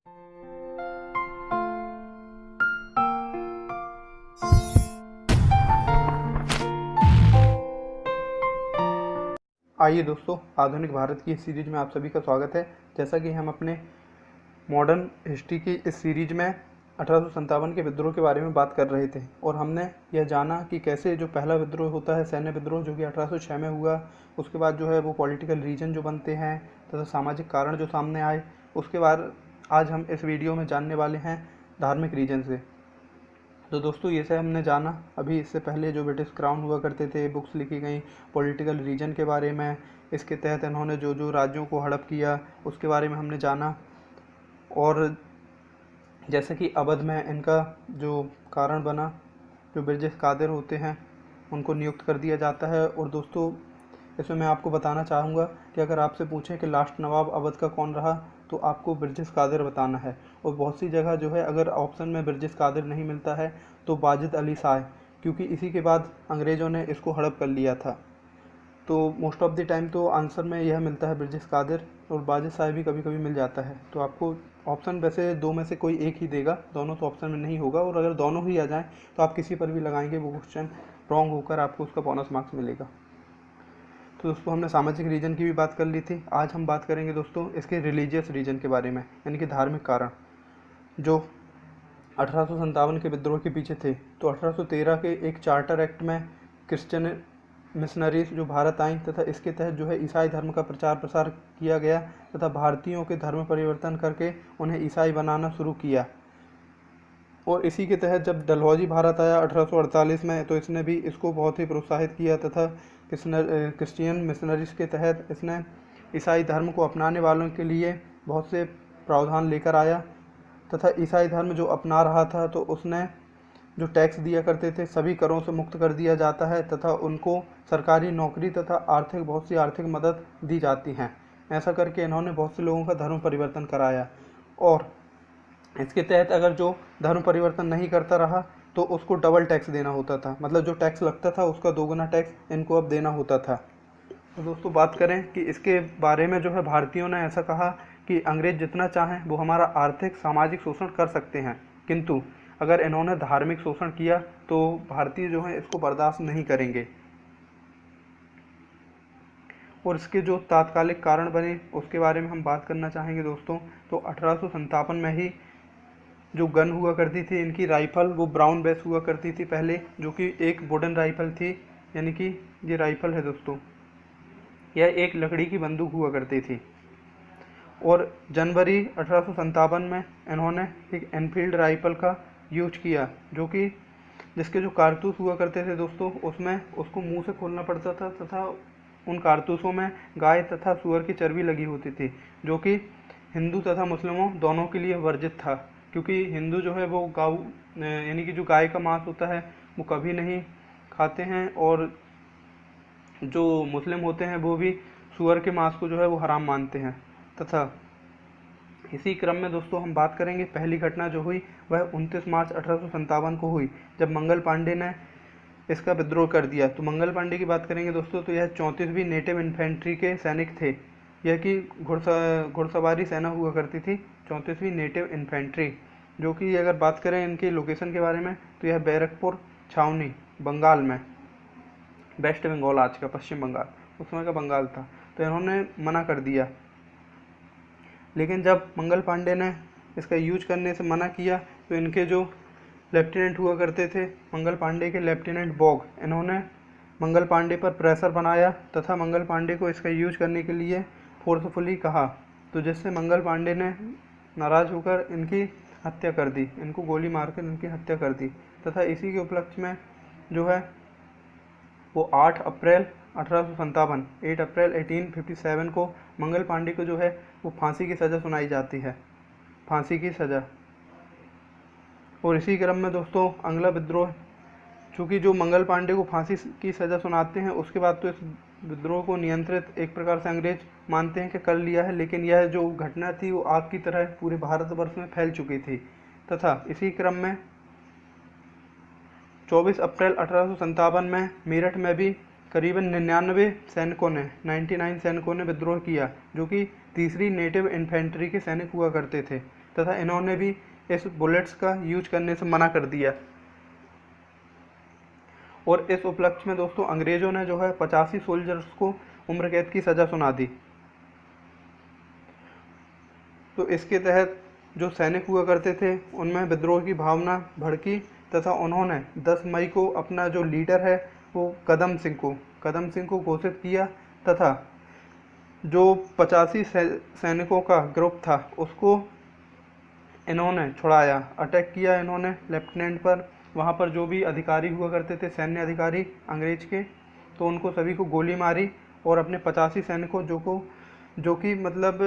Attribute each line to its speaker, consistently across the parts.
Speaker 1: आइए दोस्तों, आधुनिक भारत की इस सीरीज में आप सभी का स्वागत है। जैसा कि हम अपने मॉडर्न हिस्ट्री की इस सीरीज में 1857 के विद्रोह के बारे में बात कर रहे थे और हमने यह जाना कि कैसे जो पहला विद्रोह होता है सैन्य विद्रोह, जो कि 1806 में हुआ, उसके बाद जो है वो पॉलिटिकल रीजन जो बनते हैं तथा सामाजिक कारण जो सामने आए, उसके बाद आज हम इस वीडियो में जानने वाले हैं धार्मिक रीजन से। तो दोस्तों, ये से हमने जाना अभी इससे पहले जो ब्रिटिश क्राउन हुआ करते थे, बुक्स लिखी गई पॉलिटिकल रीजन के बारे में, इसके तहत इन्होंने जो जो राज्यों को हड़प किया उसके बारे में हमने जाना। और जैसे कि अवध में इनका जो कारण बना, जो ब्रिजेश कादिर होते हैं उनको नियुक्त कर दिया जाता है। और दोस्तों, इसमें मैं आपको बताना चाहूँगा कि अगर आपसे पूछें कि लास्ट नवाब अवध का कौन रहा, तो आपको ब्रिजेश कादिर बताना है। और बहुत सी जगह जो है अगर ऑप्शन में ब्रिजेश कादिर नहीं मिलता है तो वाजिद अली शाह, क्योंकि इसी के बाद अंग्रेज़ों ने इसको हड़प कर लिया था। तो मोस्ट ऑफ द टाइम तो आंसर में यह मिलता है ब्रिजेश कादिर, और वाजिद शाह भी कभी कभी मिल जाता है। तो आपको ऑप्शन वैसे दो में से कोई एक ही देगा, दोनों तो ऑप्शन में नहीं होगा। और अगर दोनों ही आ जाएँ तो आप किसी पर भी लगाएंगे वो क्वेश्चन रॉन्ग होकर आपको उसका बोनस मार्क्स मिलेगा। तो दोस्तों, हमने सामाजिक रीजन की भी बात कर ली थी। आज हम बात करेंगे दोस्तों इसके रिलीजियस रीजन के बारे में, यानी कि धार्मिक कारण जो 1857 के विद्रोह के पीछे थे। तो 1813 के एक चार्टर एक्ट में क्रिश्चियन मिशनरीज जो भारत आई तथा इसके तहत जो है ईसाई धर्म का प्रचार प्रसार किया गया तथा भारतीयों के धर्म परिवर्तन करके उन्हें ईसाई बनाना शुरू किया। और इसी के तहत जब डलहौजी भारत आया 1848 में, तो इसने भी इसको बहुत ही प्रोत्साहित किया तथा क्रिश्चियन मिशनरीज के तहत इसने ईसाई धर्म को अपनाने वालों के लिए बहुत से प्रावधान लेकर आया। तथा ईसाई धर्म जो अपना रहा था तो उसने जो टैक्स दिया करते थे सभी करों से मुक्त कर दिया जाता है तथा उनको सरकारी नौकरी तथा बहुत सी आर्थिक मदद दी जाती हैं। ऐसा करके इन्होंने बहुत से लोगों का धर्म परिवर्तन कराया। और इसके तहत अगर जो धर्म परिवर्तन नहीं करता रहा तो उसको डबल टैक्स देना होता था, मतलब जो टैक्स लगता था उसका दोगुना टैक्स इनको अब देना होता था। तो दोस्तों, बात करें कि इसके बारे में जो है भारतीयों ने ऐसा कहा कि अंग्रेज जितना चाहें वो हमारा आर्थिक सामाजिक शोषण कर सकते हैं, किंतु अगर इन्होंने धार्मिक शोषण किया तो भारतीय जो हैं इसको बर्दाश्त नहीं करेंगे। और इसके जो तात्कालिक कारण बने उसके बारे में हम बात करना चाहेंगे दोस्तों। तो 1857 में ही जो गन हुआ करती थी इनकी राइफल, वो ब्राउन बेस हुआ करती थी पहले, जो कि एक वुडन राइफल थी। यानी कि ये राइफल है दोस्तों, यह एक लकड़ी की बंदूक हुआ करती थी। और जनवरी 1857 में इन्होंने एक एनफील्ड राइफल का यूज किया, जो कि जिसके जो कारतूस हुआ करते थे दोस्तों उसमें उसको मुंह से खोलना पड़ता था तथा उन कारतूसों में गाय तथा सूअर की चर्बी लगी होती थी, जो कि हिंदू तथा मुस्लिमों दोनों के लिए वर्जित था। क्योंकि हिंदू जो है वो गाय यानी कि जो गाय का मांस होता है वो कभी नहीं खाते हैं, और जो मुस्लिम होते हैं वो भी सूअर के मांस को जो है वो हराम मानते हैं। तथा इसी क्रम में दोस्तों हम बात करेंगे, पहली घटना जो हुई वह 29 मार्च 1857 को हुई, जब मंगल पांडे ने इसका विद्रोह कर दिया। तो मंगल पांडे की बात करेंगे दोस्तों, तो यह 34वीं नेटिव इन्फेंट्री के सैनिक थे। यह कि घुड़सवारी सेना हुआ करती थी, 34वीं नेटिव इन्फेंट्री, जो कि अगर बात करें इनके लोकेशन के बारे में तो यह बैरकपुर छावनी बंगाल में, वेस्ट बंगाल आज का पश्चिम बंगाल, उस समय का बंगाल था। तो इन्होंने मना कर दिया। लेकिन जब मंगल पांडे ने इसका यूज करने से मना किया तो इनके जो लेफ्टिनेंट हुआ करते थे, मंगल पांडे के लेफ्टिनेंट बॉग, इन्होंने मंगल पांडे पर प्रेशर बनाया तथा मंगल पांडे को इसका यूज करने के लिए फोर्सफुली कहा। तो जिससे मंगल पांडे ने नाराज़ होकर इनकी हत्या कर दी, इनको गोली मारकर इनकी हत्या कर दी। तथा इसी के उपलक्ष्य में जो है वो 8 अप्रैल 1857 को मंगल पांडे को जो है वो फांसी की सज़ा सुनाई जाती है, फांसी की सज़ा। और इसी क्रम में दोस्तों अगला विद्रोह, चूँकि जो मंगल पांडे को फांसी की सज़ा सुनाते हैं उसके बाद तो इस विद्रोह को नियंत्रित एक प्रकार से अंग्रेज मानते हैं कि कर लिया है, लेकिन यह जो घटना थी वो आग की तरह पूरे भारतवर्ष में फैल चुकी थी। तथा इसी क्रम में 24 अप्रैल 1857 में मेरठ में भी करीबन 99 सैनिकों ने विद्रोह किया, जो कि तीसरी नेटिव इन्फेंट्री के सैनिक हुआ करते थे। तथा इन्होंने भी इस बुलेट्स का यूज करने से मना कर दिया। और इस उपलक्ष्य में दोस्तों अंग्रेजों ने जो है 85 सोल्जर्स को उम्र कैद की सज़ा सुना दी। तो इसके तहत जो सैनिक हुआ करते थे उनमें विद्रोह की भावना भड़की तथा उन्होंने 10 मई को अपना जो लीडर है वो कदम सिंह को घोषित किया तथा जो 85 सैनिकों का ग्रुप था उसको इन्होंने छुड़ाया, अटैक किया इन्होंने लेफ्टिनेंट पर। वहाँ पर जो भी अधिकारी हुआ करते थे, सैन्य अधिकारी अंग्रेज के, तो उनको सभी को गोली मारी और अपने 85 सैनिकों जो कि मतलब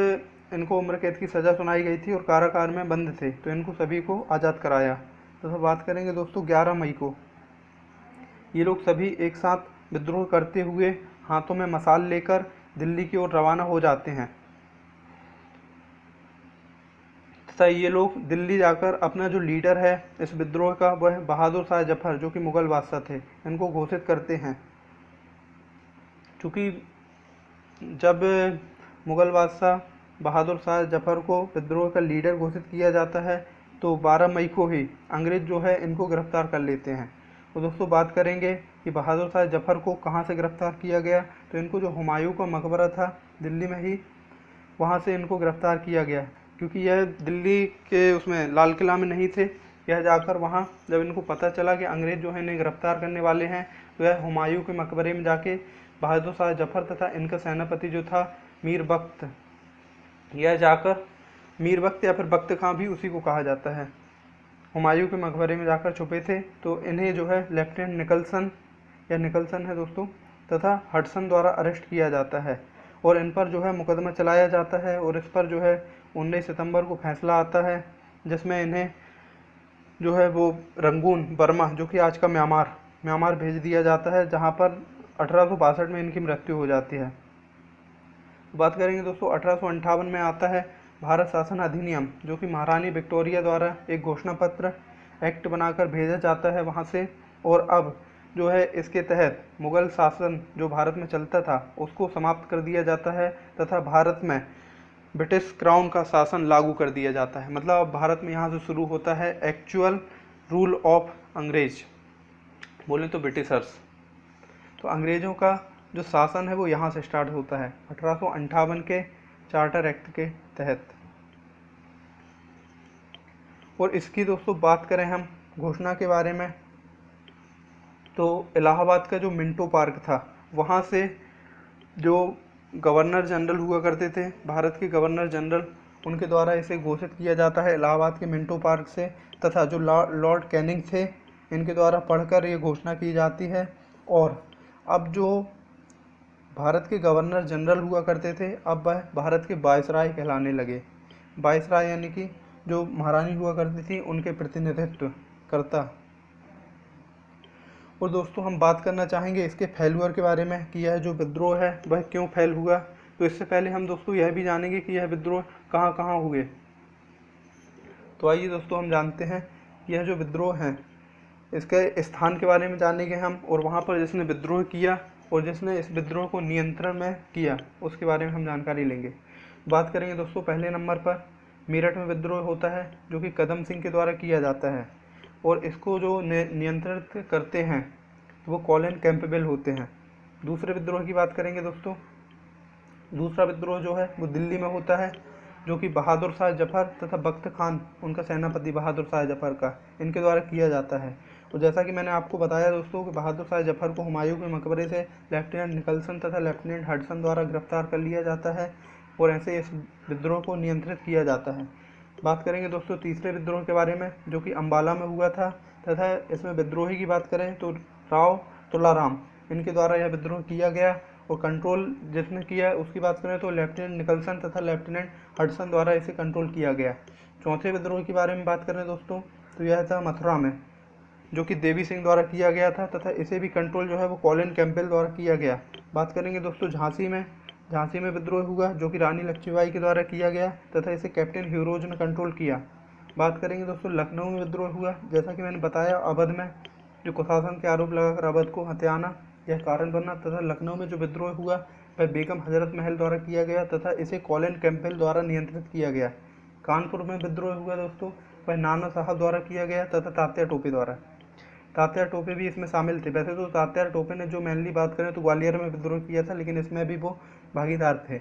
Speaker 1: इनको उम्र कैद की सज़ा सुनाई गई थी और कारागार में बंद थे, तो इनको सभी को आज़ाद कराया। तो बात करेंगे दोस्तों 11 मई को ये लोग सभी एक साथ विद्रोह करते हुए हाथों में मशाल लेकर दिल्ली की ओर रवाना हो जाते हैं तथा ये लोग दिल्ली जाकर अपना जो लीडर है इस विद्रोह का वह बहादुर शाह जफर जो कि मुगल बादशाह थे इनको घोषित करते हैं। चूँकि जब मुगल बादशाह बहादुर शाह जफर को विद्रोह का लीडर घोषित किया जाता है तो 12 मई को ही अंग्रेज जो है इनको गिरफ्तार कर लेते हैं। तो दोस्तों बात करेंगे कि बहादुर शाह जफर को कहाँ से गिरफ्तार किया गया, तो इनको जो हुमायूं का मकबरा था दिल्ली में ही, वहाँ से इनको गिरफ्तार किया गया। क्योंकि यह दिल्ली के उसमें लाल किला में नहीं थे, यह जाकर वहाँ जब इनको पता चला कि अंग्रेज जो है इन्हें गिरफ्तार करने वाले हैं तो यह हुमायूं के मकबरे में जाके बहादुर शाह जफर तथा इनका सेनापति जो था मीर बख्त, यह जाकर मीर बख्त या फिर बख्त खां भी उसी को कहा जाता है, हुमायूं के मकबरे में जाकर छुपे थे। तो इन्हें जो है लेफ्टिनेंट निकलसन है दोस्तों तथा हडसन द्वारा अरेस्ट किया जाता है और इन पर जो है मुकदमा चलाया जाता है और इस पर जो है 19 सितंबर को फैसला आता है जिसमें इन्हें जो है वो रंगून बर्मा जो कि आज का म्यांमार भेज दिया जाता है, जहां पर 1862 में इनकी मृत्यु हो जाती है। बात करेंगे दोस्तों 1858 में आता है भारत शासन अधिनियम जो कि महारानी विक्टोरिया द्वारा एक घोषणा पत्र एक्ट बनाकर भेजा जाता है वहाँ से, और अब जो है इसके तहत मुगल शासन जो भारत में चलता था उसको समाप्त कर दिया जाता है तथा भारत में ब्रिटिश क्राउन का शासन लागू कर दिया जाता है। मतलब अब भारत में यहाँ से शुरू होता है एक्चुअल रूल ऑफ अंग्रेज, बोले तो ब्रिटिशर्स। तो अंग्रेज़ों का जो शासन है वो यहाँ से स्टार्ट होता है 1858 के चार्टर एक्ट के तहत। और इसकी दोस्तों बात करें हम घोषणा के बारे में तो इलाहाबाद का जो मिंटो पार्क था वहाँ से जो गवर्नर जनरल हुआ करते थे, भारत के गवर्नर जनरल, उनके द्वारा इसे घोषित किया जाता है इलाहाबाद के मिंटो पार्क से, तथा जो लॉर्ड कैनिंग थे इनके द्वारा पढ़कर ये घोषणा की जाती है। और अब जो भारत के गवर्नर जनरल हुआ करते थे अब वह भारत के वायसराय कहलाने लगे। वायसराय यानी कि जो महारानी हुआ करती थी उनके प्रतिनिधित्व करता। और दोस्तों हम बात करना चाहेंगे इसके फेल्यूर के बारे में कि यह जो विद्रोह है वह क्यों फेल हुआ। तो इससे पहले हम दोस्तों यह भी जानेंगे कि यह विद्रोह कहाँ कहाँ हुए। तो आइए दोस्तों हम जानते हैं कि यह जो विद्रोह है इसके स्थान के बारे में जानेंगे हम, और वहाँ पर जिसने विद्रोह किया और जिसने इस विद्रोह को नियंत्रण में किया उसके बारे में हम जानकारी लेंगे। बात करेंगे दोस्तों पहले नंबर पर मेरठ में विद्रोह होता है जो कि कदम सिंह के द्वारा किया जाता है, और इसको जो नियंत्रित करते हैं वो कॉलिन कैंपबेल होते हैं। दूसरे विद्रोह की बात करेंगे दोस्तों, दूसरा विद्रोह जो है वो दिल्ली में होता है जो कि बहादुर शाह जफर तथा बख्त खान, उनका सेनापति बहादुर शाह जफर का, इनके द्वारा किया जाता है। और जैसा कि मैंने आपको बताया दोस्तों कि बहादुर शाह जफर को हुमायूं के मकबरे से लेफ्टिनेंट निकलसन तथा लेफ्टिनेंट हडसन द्वारा गिरफ्तार कर लिया जाता है और ऐसे इस विद्रोह को नियंत्रित किया जाता है। बात करेंगे दोस्तों तीसरे विद्रोह के बारे में जो कि अम्बाला में हुआ था, तथा इसमें विद्रोही की बात करें तो राव तुलाराम, इनके द्वारा यह विद्रोह किया गया। और कंट्रोल जिसने किया उसकी बात करें तो लेफ्टिनेंट निकलसन तथा लेफ्टिनेंट हडसन द्वारा इसे कंट्रोल किया गया। चौथे विद्रोह के बारे में बात करें दोस्तों तो यह था मथुरा में जो कि देवी सिंह द्वारा किया गया था, तथा इसे भी कंट्रोल जो है वो कॉलिन कैंपबेल द्वारा किया गया। बात करेंगे दोस्तों झांसी में विद्रोह हुआ जो कि रानी लक्ष्मीबाई के द्वारा किया गया तथा इसे कैप्टन ह्यूरोज ने कंट्रोल किया। बात करेंगे दोस्तों लखनऊ में विद्रोह हुआ, जैसा कि मैंने बताया अवध में जो कुशासन के आरोप लगाकर अवध को हथियाना यह कारण बना, तथा लखनऊ में जो विद्रोह हुआ वह बेगम हजरत महल द्वारा किया गया तथा इसे कॉलिन कैंपबेल द्वारा नियंत्रित किया गया। कानपुर में विद्रोह हुआ दोस्तों, वह नाना साहब द्वारा किया गया तथा तात्या टोपे द्वारा। तात्या टोपे भी इसमें शामिल थे। वैसे तो तात्या टोपे ने जो मेनली बात करें तो ग्वालियर में विद्रोह किया था, लेकिन इसमें भी वो भागीदार थे।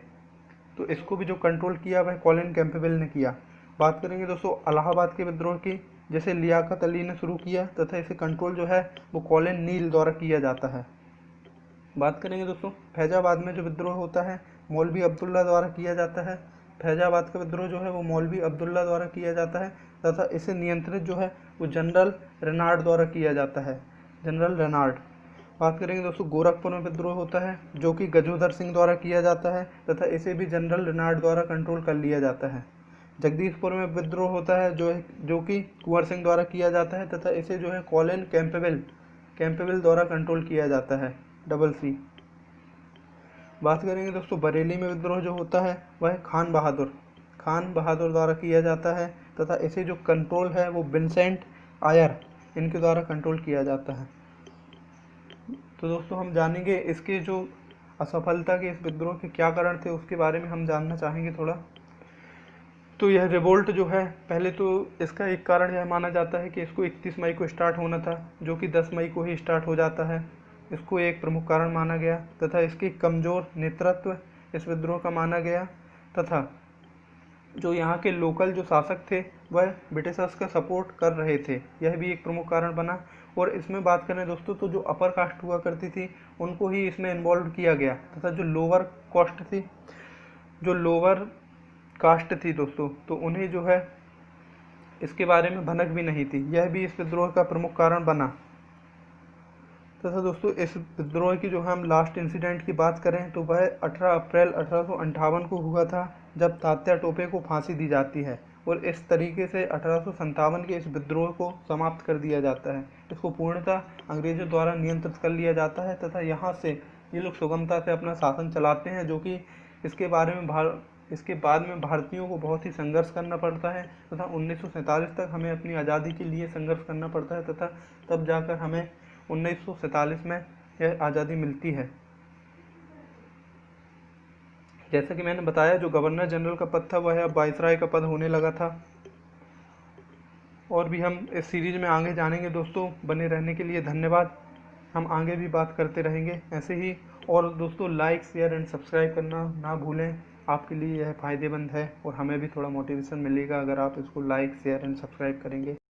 Speaker 1: तो इसको भी जो कंट्रोल किया वह कॉलिन कैंपबेल ने किया। बात करेंगे दोस्तों इलाहाबाद के विद्रोह की, जैसे लियाकत अली ने शुरू किया तथा इसे कंट्रोल जो है वो कॉलिन नील द्वारा किया जाता है। बात करेंगे दोस्तों फैजाबाद में जो विद्रोह होता है मौलवी अब्दुल्ला द्वारा किया जाता है। फैजाबाद का विद्रोह जो है वो मौलवी अब्दुल्ला द्वारा किया जाता है तथा इसे नियंत्रित जो है वो जनरल रेनार्ड द्वारा किया जाता है, जनरल रेनार्ड। बात करेंगे दोस्तों गोरखपुर में विद्रोह होता है जो कि गजोधर सिंह द्वारा किया जाता है तथा इसे भी जनरल रेनार्ड द्वारा कंट्रोल कर लिया जाता है। जगदीशपुर में विद्रोह होता है जो कि कुंवर सिंह द्वारा किया जाता है तथा इसे जो है कॉलिन कैंपबेल द्वारा कंट्रोल किया जाता है, डबल सी। बात करेंगे दोस्तों बरेली में विद्रोह जो होता है वह खान बहादुर द्वारा किया जाता है तथा इसे जो कंट्रोल है वो विंसेंट आयर इनके द्वारा कंट्रोल किया जाता है। तो दोस्तों हम जानेंगे इसके जो असफलता के इस विद्रोह के क्या कारण थे उसके बारे में हम जानना चाहेंगे थोड़ा। तो यह रिवोल्ट जो है पहले तो इसका एक कारण यह माना जाता है कि इसको 31 मई को स्टार्ट होना था, जो कि 10 मई को ही स्टार्ट हो जाता है। इसको एक प्रमुख कारण माना गया तथा इसकी कमज़ोर नेतृत्व इस विद्रोह का माना गया तथा जो यहाँ के लोकल जो शासक थे वह ब्रिटिशर्स का सपोर्ट कर रहे थे, यह भी एक प्रमुख कारण बना। और इसमें बात करें दोस्तों तो जो अपर कास्ट हुआ करती थी उनको ही इसमें इन्वॉल्व किया गया तथा जो लोअर कास्ट थी दोस्तों तो उन्हें जो है इसके बारे में भनक भी नहीं थी, यह भी इस विद्रोह का प्रमुख कारण बना। तथा दोस्तों इस विद्रोह की जो हम लास्ट इंसिडेंट की बात करें तो वह 18 अप्रैल 1858 को हुआ था, जब तात्या टोपे को फांसी दी जाती है और इस तरीके से 1857 के इस विद्रोह को समाप्त कर दिया जाता है। इसको पूर्णतः अंग्रेजों द्वारा नियंत्रित कर लिया जाता है तथा यहाँ से ये लोग सुगमता से अपना शासन चलाते हैं, जो कि इसके बाद में भारतीयों को बहुत ही संघर्ष करना पड़ता है तथा 1947 तक हमें अपनी आज़ादी के लिए संघर्ष करना पड़ता है तथा तब जाकर हमें 1947 में यह आज़ादी मिलती है। जैसा कि मैंने बताया जो गवर्नर जनरल का पद था वह अब वाइसराय का पद होने लगा था। और भी हम इस सीरीज में आगे जानेंगे दोस्तों, बने रहने के लिए धन्यवाद। हम आगे भी बात करते रहेंगे ऐसे ही। और दोस्तों लाइक शेयर एंड सब्सक्राइब करना ना भूलें, आपके लिए यह फ़ायदेमंद है और हमें भी थोड़ा मोटिवेशन मिलेगा अगर आप इसको लाइक शेयर एंड सब्सक्राइब करेंगे।